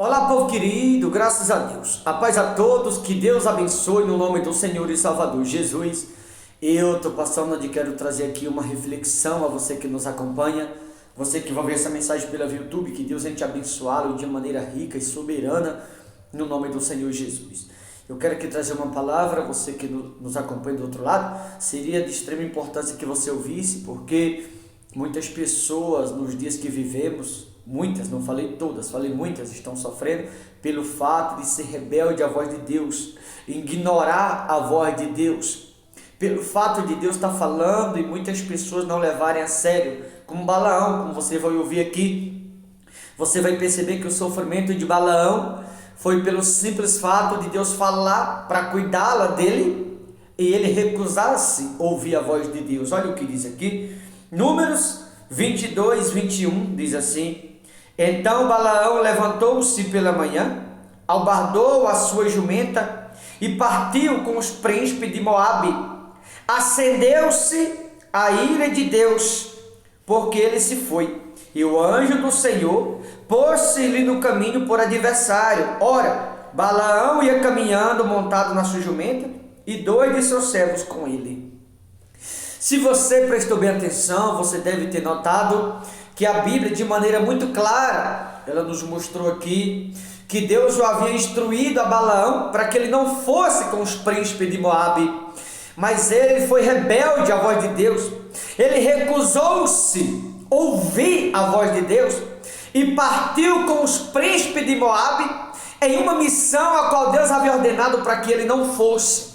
Olá, povo querido, graças a Deus. A paz a todos, que Deus abençoe no nome do Senhor e Salvador Jesus. Eu estou passando e quero trazer aqui uma reflexão a você que nos acompanha, você que vai ver essa mensagem pela YouTube, que Deus venha te abençoá-lo de maneira rica e soberana no nome do Senhor Jesus. Eu quero aqui trazer uma palavra, você que nos acompanha do outro lado, seria de extrema importância que você ouvisse, porque muitas pessoas nos dias que vivemos, muitas, não falei todas, falei muitas, estão sofrendo pelo fato de ser rebelde à voz de Deus, ignorar a voz de Deus, pelo fato de Deus estar falando e muitas pessoas não levarem a sério, como Balaão, como você vai ouvir aqui. Você vai perceber que o sofrimento de Balaão foi pelo simples fato de Deus falar para cuidá-la dele e ele recusar-se ouvir a voz de Deus. Olha o que diz aqui, Números 22, 21, diz assim: Então Balaão levantou-se pela manhã, albardou a sua jumenta e partiu com os príncipes de Moabe. Acendeu-se a ira de Deus, porque ele se foi, e o anjo do Senhor pôs-se-lhe no caminho por adversário. Ora, Balaão ia caminhando montado na sua jumenta, e 2 de seus servos com ele. Se você prestou bem atenção, você deve ter notado que a Bíblia, de maneira muito clara, ela nos mostrou aqui que Deus o havia instruído a Balaão para que ele não fosse com os príncipes de Moabe, mas ele foi rebelde à voz de Deus, ele recusou-se ouvir a voz de Deus e partiu com os príncipes de Moabe em uma missão a qual Deus havia ordenado para que ele não fosse,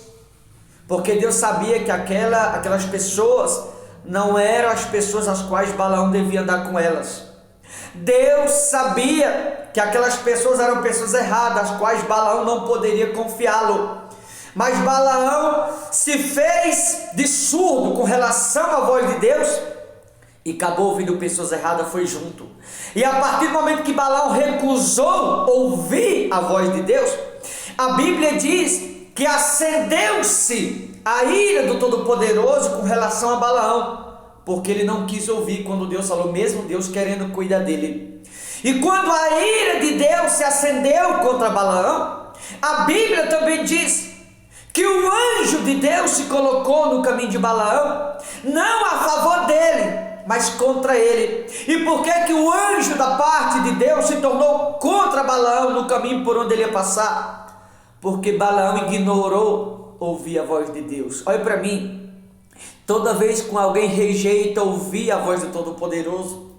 porque Deus sabia que aquelas pessoas não eram as pessoas às quais Balaão devia andar com elas. Deus sabia que aquelas pessoas eram pessoas erradas, às quais Balaão não poderia confiá-lo. Mas Balaão se fez de surdo com relação à voz de Deus e acabou ouvindo pessoas erradas, foi junto. E a partir do momento que Balaão recusou ouvir a voz de Deus, a Bíblia diz que acendeu-se a ira do Todo-Poderoso com relação a Balaão, porque ele não quis ouvir quando Deus falou, mesmo Deus querendo cuidar dele. E quando a ira de Deus se acendeu contra Balaão, a Bíblia também diz que o anjo de Deus se colocou no caminho de Balaão, não a favor dele, mas contra ele. E por que que o anjo da parte de Deus se tornou contra Balaão no caminho por onde ele ia passar? Porque Balaão ignorou ouvir a voz de Deus. Olha para mim, toda vez que alguém rejeita ouvir a voz do Todo-Poderoso,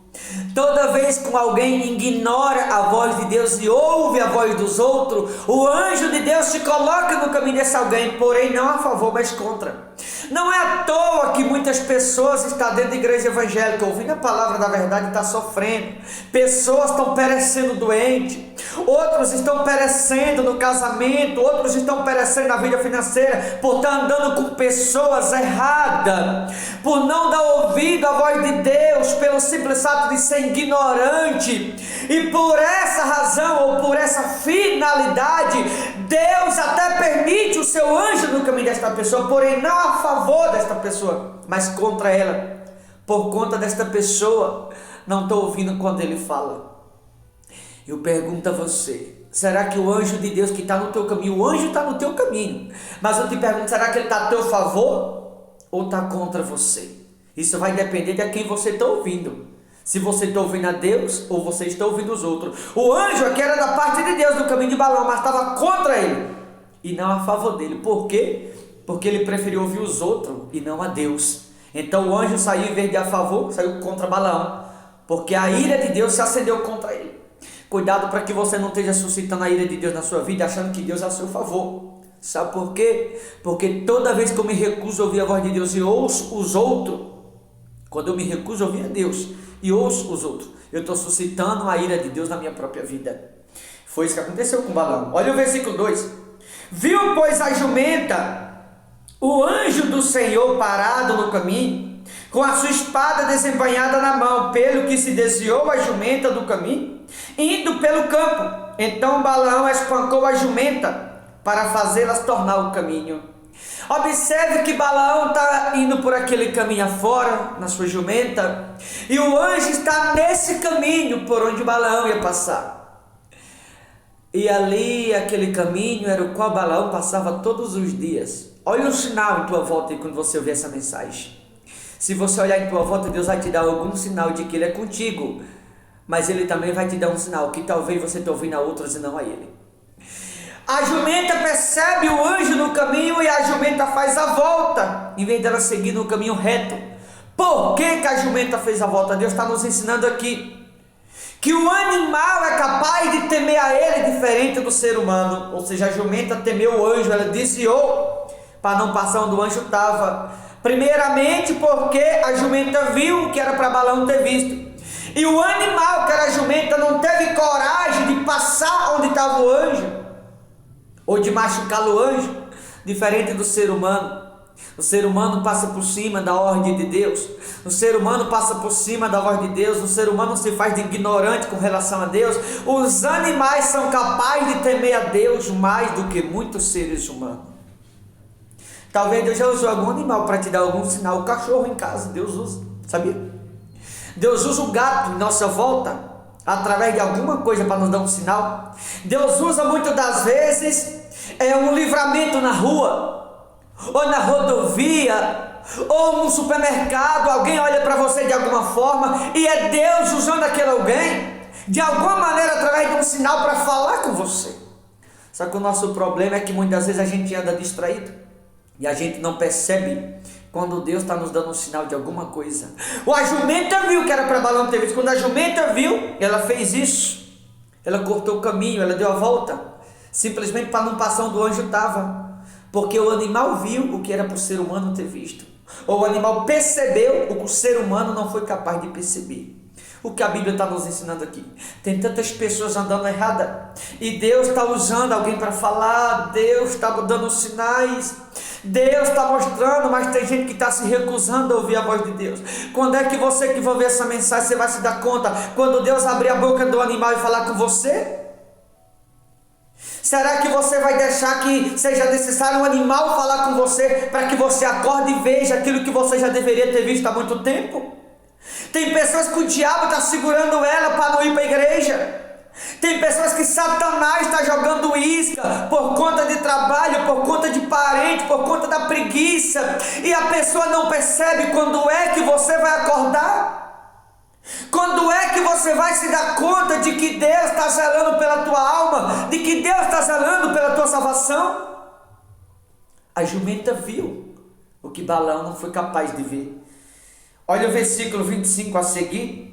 toda vez que alguém ignora a voz de Deus e ouve a voz dos outros, o anjo de Deus se coloca no caminho desse alguém, porém não a favor, mas contra. Não é à toa que muitas pessoas estão dentro da igreja evangélica, ouvindo a palavra da verdade, e estão sofrendo. Pessoas estão perecendo doentes, outros estão perecendo no casamento, outros estão perecendo na vida financeira, por estar andando com pessoas erradas, por não dar ouvido à voz de Deus, pelo simples fato de ser ignorante. E por essa razão, ou por essa finalidade, Deus até permite o seu anjo no caminho desta pessoa, porém não a favor desta pessoa, mas contra ela. Por conta desta pessoa, não estou ouvindo quando ele fala. Eu pergunto a você, será que o anjo de Deus que está no teu caminho, o anjo está no teu caminho, mas eu te pergunto, será que ele está a teu favor ou está contra você? Isso vai depender de quem você está ouvindo. Se você está ouvindo a Deus ou você está ouvindo os outros. O anjo aqui era da parte de Deus no caminho de Balaão, mas estava contra ele e não a favor dele. Por quê? Porque ele preferiu ouvir os outros e não a Deus. Então o anjo saiu, em vez de a favor, saiu contra Balaão, porque a ira de Deus se acendeu contra ele. Cuidado para que você não esteja suscitando a ira de Deus na sua vida, achando que Deus é a seu favor. Sabe por quê? Porque toda vez que eu me recuso a ouvir a voz de Deus e ouço os outros, quando eu me recuso a ouvir a Deus e ouço os outros, eu estou suscitando a ira de Deus na minha própria vida. Foi isso que aconteceu com Balaão. Olha o versículo 2. Viu, pois, a jumenta o anjo do Senhor parado no caminho, com a sua espada desembainhada na mão, pelo que se desviou a jumenta do caminho, indo pelo campo. Então Balaão espancou a jumenta para fazê-las tornar o caminho. Observe que Balaão está indo por aquele caminho afora, na sua jumenta, e o anjo está nesse caminho por onde Balaão ia passar. E ali, aquele caminho era o qual Balaão passava todos os dias. Olha o sinal em tua volta quando você ouvir essa mensagem. Se você olhar em tua volta, Deus vai te dar algum sinal de que Ele é contigo. Mas Ele também vai te dar um sinal que talvez você esteja ouvindo a outros e não a Ele. A jumenta percebe o anjo no caminho e a jumenta faz a volta, em vez dela seguir no caminho reto. Por que a jumenta fez a volta? Deus está nos ensinando aqui que o animal é capaz de temer a Ele diferente do ser humano. Ou seja, a jumenta temeu o anjo, ela desviou para não passar onde o anjo estava. Primeiramente porque a jumenta viu que era para Balaão ter visto. E o animal, que era a jumenta, não teve coragem de passar onde estava o anjo, ou de machucar o anjo, diferente do ser humano. O ser humano passa por cima da ordem de Deus. O ser humano passa por cima da voz de Deus. O ser humano se faz de ignorante com relação a Deus. Os animais são capazes de temer a Deus mais do que muitos seres humanos. Talvez Deus já usou algum animal para te dar algum sinal. O cachorro em casa, Deus usa, sabia? Deus usa o gato em nossa volta, através de alguma coisa para nos dar um sinal. Deus usa muitas das vezes um livramento na rua, ou na rodovia, ou no supermercado. Alguém olha para você de alguma forma e é Deus usando aquele alguém de alguma maneira através de um sinal para falar com você. Só que o nosso problema é que muitas vezes a gente anda distraído e a gente não percebe quando Deus está nos dando um sinal de alguma coisa. A jumenta viu que era para Balaão ter visto. Quando a jumenta viu, ela fez isso. Ela cortou o caminho, ela deu a volta, simplesmente para não passar onde o anjo estava. Porque o animal viu o que era para o ser humano ter visto. Ou o animal percebeu o que o ser humano não foi capaz de perceber. O que a Bíblia está nos ensinando aqui. Tem tantas pessoas andando errada e Deus está usando alguém para falar. Deus está dando sinais, Deus está mostrando, mas tem gente que está se recusando a ouvir a voz de Deus. Quando é que você que vai ver essa mensagem, você vai se dar conta? Quando Deus abrir a boca do animal e falar com você? Será que você vai deixar que seja necessário um animal falar com você para que você acorde e veja aquilo que você já deveria ter visto há muito tempo? Tem pessoas que o diabo está segurando ela para não ir para a igreja. Tem pessoas que Satanás está jogando isca por conta de trabalho, por conta de parente, por conta da preguiça. E a pessoa não percebe quando é que você vai acordar. Quando é que você vai se dar conta de que Deus está zelando pela tua alma, de que Deus está zelando pela tua salvação? A jumenta viu o que Balaão não foi capaz de ver. Olha o versículo 25 a seguir.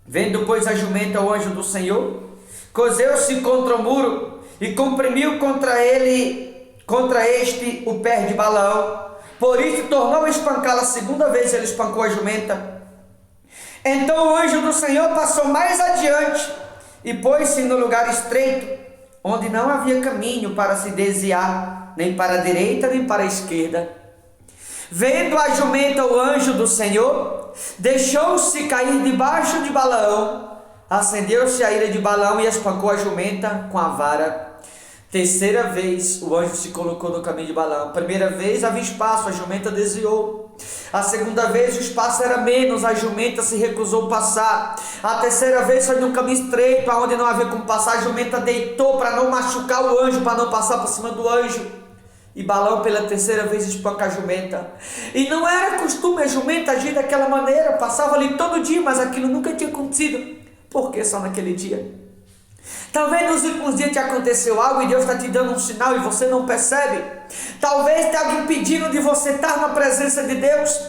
Vendo, pois, a jumenta o anjo do Senhor, cozeu-se contra o muro e comprimiu contra este o pé de Balaão. Por isso tornou a espancá-la a segunda vez, ele espancou a jumenta. Então o anjo do Senhor passou mais adiante e pôs-se no lugar estreito, onde não havia caminho para se desviar, nem para a direita, nem para a esquerda. Vendo a jumenta o anjo do Senhor, deixou-se cair debaixo de Balaão, acendeu-se a ira de Balaão e espancou a jumenta com a vara. Terceira vez o anjo se colocou no caminho de Balaão. Primeira vez havia espaço, a jumenta desviou. A segunda vez o espaço era menos, a jumenta se recusou passar. A terceira vez foi num caminho estreito, onde não havia como passar, a jumenta deitou para não machucar o anjo, para não passar por cima do anjo. E Balaão pela terceira vez espanca a jumenta. E não era costume a jumenta agir daquela maneira, passava ali todo dia, mas aquilo nunca tinha acontecido. Por que só naquele dia? Talvez nos últimos dias te aconteceu algo e Deus está te dando um sinal e você não percebe. Talvez tenha alguém pedindo de você estar na presença de Deus.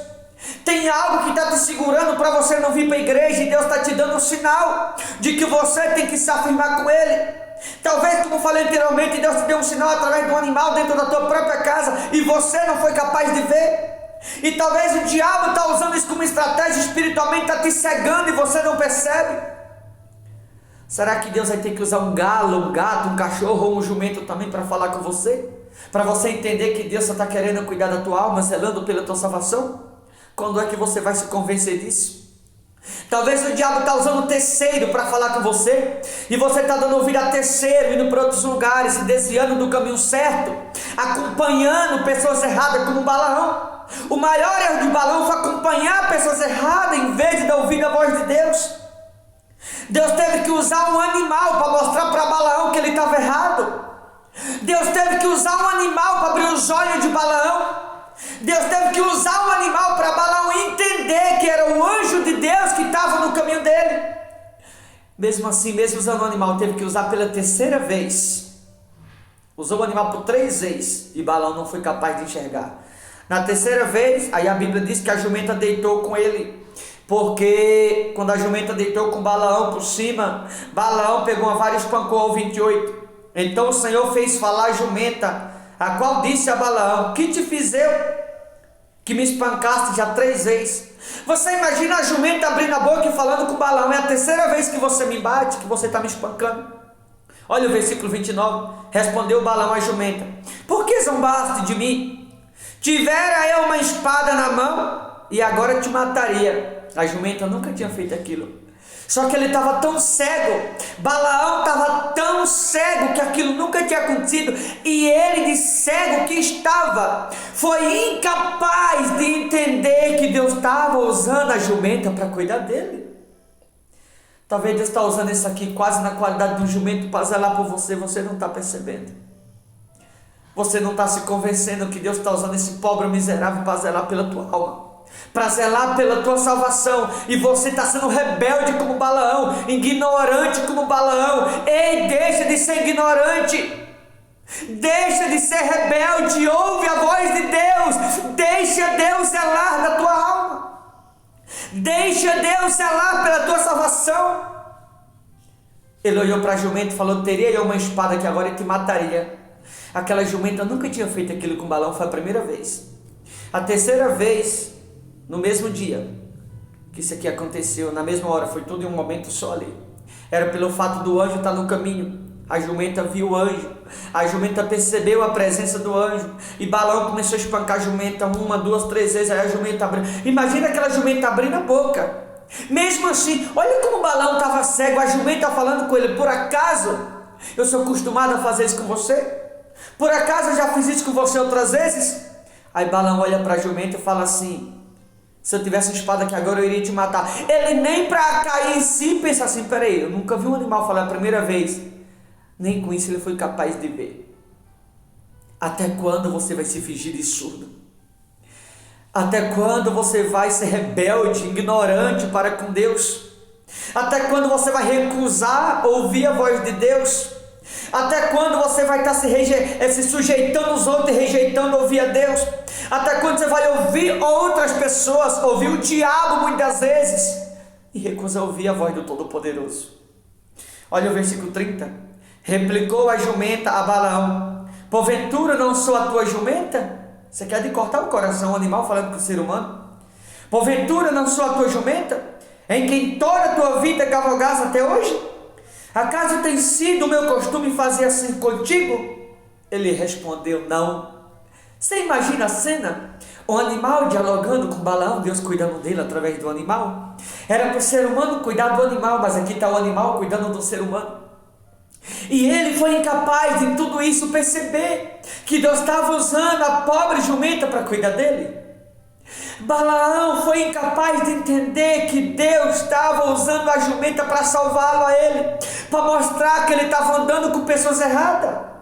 Tem algo que está te segurando para você não vir para a igreja e Deus está te dando um sinal de que você tem que se afirmar com Ele. Talvez, como falei anteriormente, Deus te deu um sinal através de um animal dentro da tua própria casa e você não foi capaz de ver. E talvez o diabo está usando isso como estratégia, espiritualmente está te cegando e você não percebe. Será que Deus vai ter que usar um galo, um gato, um cachorro ou um jumento também para falar com você? Para você entender que Deus só está querendo cuidar da tua alma, zelando pela tua salvação? Quando é que você vai se convencer disso? Talvez o diabo está usando terceiro para falar com você e você está dando ouvido a terceiro, indo para outros lugares, se desviando do caminho certo, acompanhando pessoas erradas como Balaão. O maior erro de Balaão foi acompanhar pessoas erradas em vez de dar ouvido à voz de Deus. Deus teve que usar um animal para mostrar para Balaão que ele estava errado. Deus teve que usar um animal para abrir os olhos de Balaão. Deus teve que usar um animal para Balaão entender que era o anjo de Deus que estava no caminho dele. Mesmo assim, mesmo usando o animal, teve que usar pela terceira vez. Usou o animal por 3 vezes e Balaão não foi capaz de enxergar. Na terceira vez, aí a Bíblia diz que a jumenta deitou com ele. Porque quando a jumenta deitou com Balaão por cima, Balaão pegou uma vara e espancou ao 28. Então o Senhor fez falar a jumenta, a qual disse a Balaão: que te fiz eu, que me espancaste já 3 vezes? Você imagina a jumenta abrindo a boca e falando com Balaão: é a terceira vez que você me bate, que você está me espancando. Olha o versículo 29, respondeu Balaão à jumenta: por que zombaste de mim? Tivera eu uma espada na mão e agora te mataria. A jumenta nunca tinha feito aquilo. Só que ele estava tão cego, Balaão estava tão cego que aquilo nunca tinha acontecido. E ele, de cego que estava, foi incapaz de entender que Deus estava usando a jumenta para cuidar dele. Talvez Deus está usando isso aqui quase na qualidade de um jumento para zelar por você, você não está percebendo. Você não está se convencendo que Deus está usando esse pobre miserável para zelar pela tua alma, para zelar pela tua salvação, e você está sendo rebelde como Balaão, ignorante como Balaão. Ei, deixa de ser ignorante, deixa de ser rebelde, ouve a voz de Deus, deixa Deus zelar da tua alma, deixa Deus zelar pela tua salvação. Ele olhou para a jumenta e falou: teria eu uma espada que agora te mataria. Aquela jumenta nunca tinha feito aquilo com Balaão, foi a primeira vez. A terceira vez, no mesmo dia que isso aqui aconteceu, na mesma hora, foi tudo em um momento só ali. Era pelo fato do anjo estar no caminho. A jumenta viu o anjo, a jumenta percebeu a presença do anjo, e Balaão começou a espancar a jumenta 1, 2, 3 vezes. Aí a jumenta abriu. Imagina aquela jumenta abrindo a boca. Mesmo assim, olha como Balaão estava cego, a jumenta falando com ele: por acaso eu sou acostumado a fazer isso com você? Por acaso eu já fiz isso com você outras vezes? Aí Balaão olha para a jumenta e fala assim: se eu tivesse uma espada aqui agora eu iria te matar. Ele nem para cair em si pensa assim: peraí, eu nunca vi um animal falar a primeira vez. Nem com isso ele foi capaz de ver. Até quando você vai se fingir de surdo? Até quando você vai ser rebelde, ignorante para com Deus? Até quando você vai recusar ouvir a voz de Deus? Até quando você vai estar se sujeitando aos outros e rejeitando ouvir a Deus? Até quando você vai ouvir outras pessoas, ouvir o diabo muitas vezes, e recusa ouvir a voz do Todo-Poderoso? Olha o versículo 30. Replicou a jumenta a Balaão: porventura não sou a tua jumenta? Você quer de cortar o coração o animal falando com o ser humano? Porventura não sou a tua jumenta, em quem toda a tua vida cavalgaste até hoje? Acaso tem sido o meu costume fazer assim contigo? Ele respondeu: não. Você imagina a cena? O animal dialogando com Balaão, Deus cuidando dele através do animal. Era para o ser humano cuidar do animal, mas aqui está o animal cuidando do ser humano. E ele foi incapaz de tudo isso perceber que Deus estava usando a pobre jumenta para cuidar dele. Balaão foi incapaz de entender que Deus estava usando a jumenta para salvá-lo a ele, para mostrar que ele estava andando com pessoas erradas.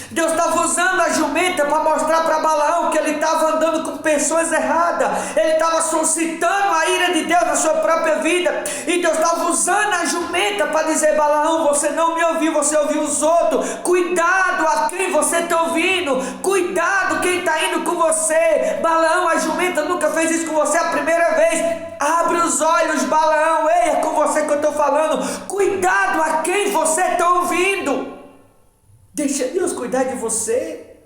Deus estava usando a jumenta para mostrar para Balaão que ele estava andando com pessoas erradas. Ele estava suscitando a ira de Deus na sua própria vida. E Deus estava usando a jumenta para dizer: Balaão, você não me ouviu, você ouviu os outros. Cuidado a quem você está ouvindo. Cuidado quem está indo com você. Balaão, a jumenta nunca fez isso com você a primeira vez. Abre os olhos, Balaão. Ei, é com você que eu estou falando. Cuidado a quem você está ouvindo. Deixa Deus cuidar de você.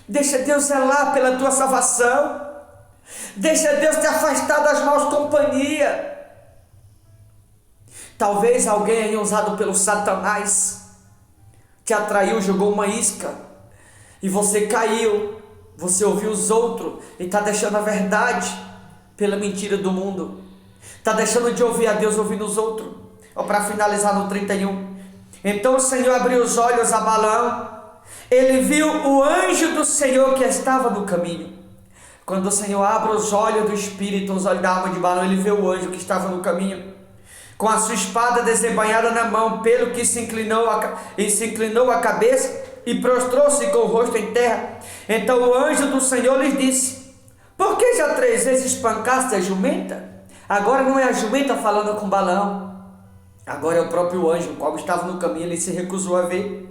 Deixa Deus zelar pela tua salvação. Deixa Deus te afastar das más companhias. Talvez alguém aí usado pelo Satanás te atraiu, jogou uma isca e você caiu. Você ouviu os outros e está deixando a verdade pela mentira do mundo. Está deixando de ouvir a Deus ouvindo os outros. Para finalizar no 31. Então o Senhor abriu os olhos a Balaão. Ele viu o anjo do Senhor que estava no caminho. Quando o Senhor abre os olhos do Espírito, os olhos da alma de Balaão, ele vê o anjo que estava no caminho. com a sua espada desembainhada na mão, pelo que se inclinou a cabeça e prostrou-se com o rosto em terra. Então o anjo do Senhor lhes disse: por que já 3 vezes espancaste a jumenta? Agora não é a jumenta falando com Balaão, agora é o próprio anjo, o qual estava no caminho, ele se recusou a ver.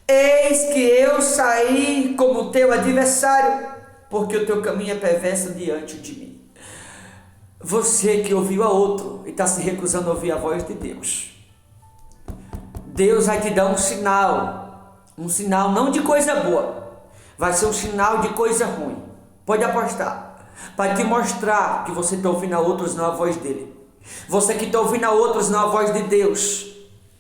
Eis que eu saí como teu adversário, porque o teu caminho é perverso diante de mim. Você que ouviu a outro e está se recusando a ouvir a voz de Deus, Deus vai te dar um sinal não de coisa boa, vai ser um sinal de coisa ruim, pode apostar, para te mostrar que você está ouvindo a outros, não a voz dele. Você que está ouvindo a outros, não a voz de Deus,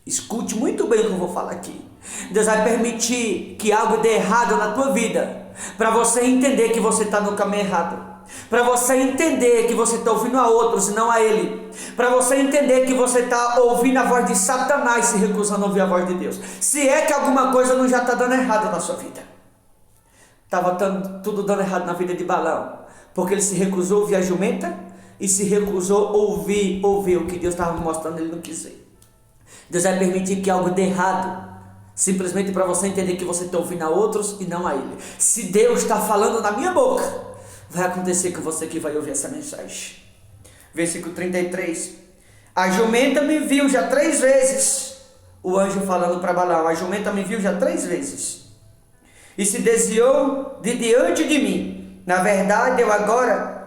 escute muito bem o que eu vou falar aqui. Deus vai permitir que algo dê errado na tua vida, para você entender que você está no caminho errado, para você entender que você está ouvindo a outros e não a Ele, para você entender que você está ouvindo a voz de Satanás, se recusando a ouvir a voz de Deus. Se é que alguma coisa não já está dando errado na sua vida. Estava tudo dando errado na vida de Balaão, porque ele se recusou a ouvir a jumenta e se recusou a ouvir o que Deus estava mostrando, ele não quis ver. Deus vai permitir que algo dê errado, simplesmente para você entender que você está ouvindo a outros e não a Ele. Se Deus está falando na minha boca, vai acontecer com você que vai ouvir essa mensagem. Versículo 33. A jumenta me viu já 3 vezes. O anjo falando para Balaão: a jumenta me viu já 3 vezes e se desviou de diante de mim. Na verdade, eu agora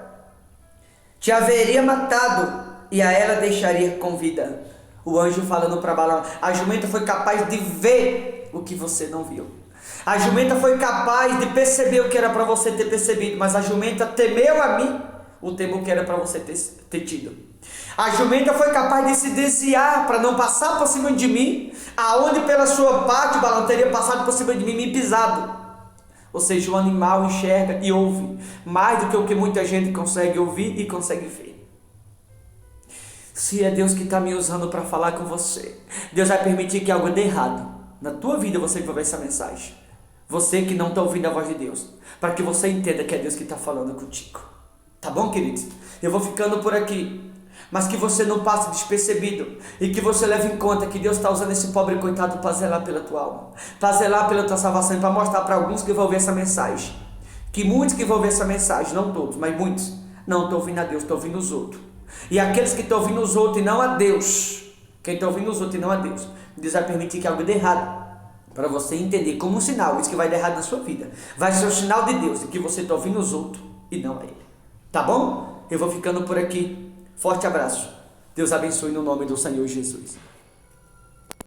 te haveria matado e a ela deixaria com vida. O anjo falando para Balaão: a jumenta foi capaz de ver o que você não viu. A jumenta foi capaz de perceber o que era para você ter percebido, mas a jumenta temeu a mim o temor que era para você ter tido. A jumenta foi capaz de se desviar para não passar por cima de mim, aonde pela sua parte o Balaão teria passado por cima de mim e me pisado. Ou seja, o animal enxerga e ouve mais do que o que muita gente consegue ouvir e consegue ver. Se é Deus que está me usando para falar com você, Deus vai permitir que algo dê errado na tua vida, você que vai ver essa mensagem. Você que não está ouvindo a voz de Deus, para que você entenda que é Deus que está falando contigo. Tá bom, queridos? Eu vou ficando por aqui, mas que você não passe despercebido e que você leve em conta que Deus está usando esse pobre coitado para zelar pela tua alma, para zelar pela tua salvação e para mostrar para alguns que vão ver essa mensagem, que muitos que vão ver essa mensagem, não todos, mas muitos, não estão ouvindo a Deus, estão ouvindo os outros. E aqueles que estão ouvindo os outros e não a Deus, quem está ouvindo os outros e não a Deus, Deus vai permitir que algo dê errado, para você entender como um sinal, isso que vai dar errado na sua vida, vai ser o sinal de Deus, de que você está ouvindo os outros e não a Ele. Tá bom? Eu vou ficando por aqui. Forte abraço. Deus abençoe no nome do Senhor Jesus.